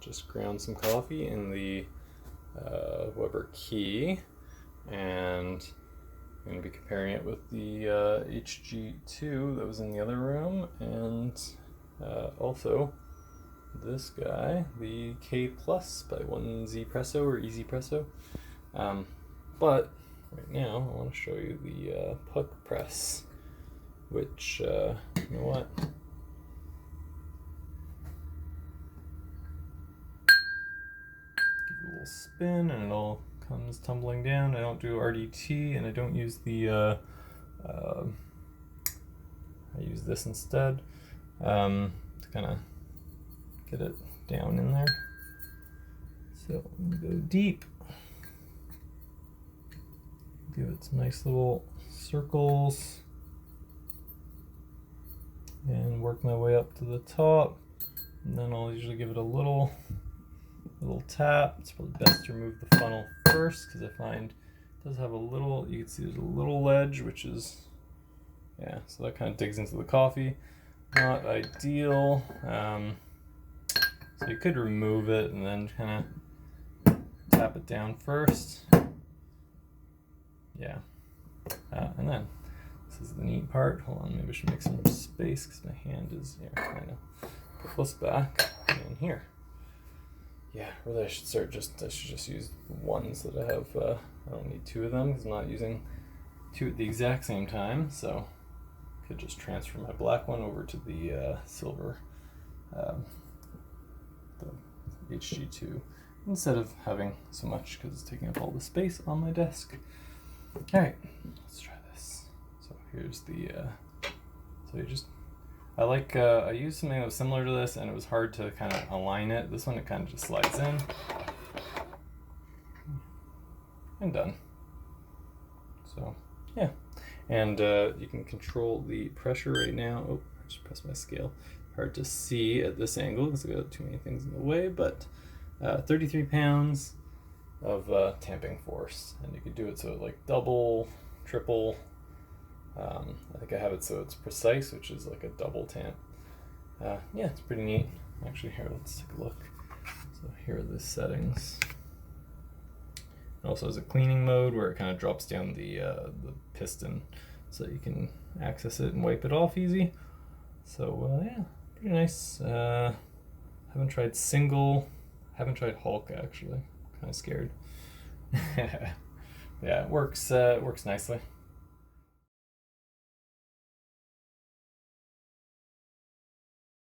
just ground some coffee in the Weber key, and I'm going to be comparing it with the HG-2 that was in the other room, and also this guy, the K Plus by 1Zpresso or EasyPresso. But right now I want to show you the PUQpress, which, you know what? Give it a little spin and it all comes tumbling down. I don't do RDT, and I don't use the, I use this instead to kind of get it down in there. So I'm gonna go deep, give it some nice little circles, and work my way up to the top. And then I'll usually give it a little tap. It's probably best to remove the funnel first, because I find it does have a little, you can see there's a little ledge, which is, yeah, so that kind of digs into the coffee. Not ideal. So you could remove it and then kind of tap it down first. Yeah. And then this is the neat part. Hold on, maybe I should make some more space because my hand is here. Kind of put this back in here. Yeah, really I should just use ones that I have. I don't need two of them because I'm not using two at the exact same time. So I could just transfer my black one over to the silver, the HG-2, instead of having so much because it's taking up all the space on my desk. All right, let's try this. So here's the, so you just, I used something that was similar to this, and it was hard to kind of align it. This one, it kind of just slides in. And done. So, yeah. And you can control the pressure right now. Oh, I just pressed my scale. Hard to see at this angle because I got too many things in the way, but 33 pounds of tamping force. And you could do it so like double, triple. I think I have it so it's precise, which is like a double tamp. Yeah, it's pretty neat. Actually, here, let's take a look. So here are the settings. It also has a cleaning mode where it kind of drops down the piston so you can access it and wipe it off easy. So yeah, pretty nice. Haven't tried single. Haven't tried Hulk actually. Kind of scared. Yeah, it works nicely.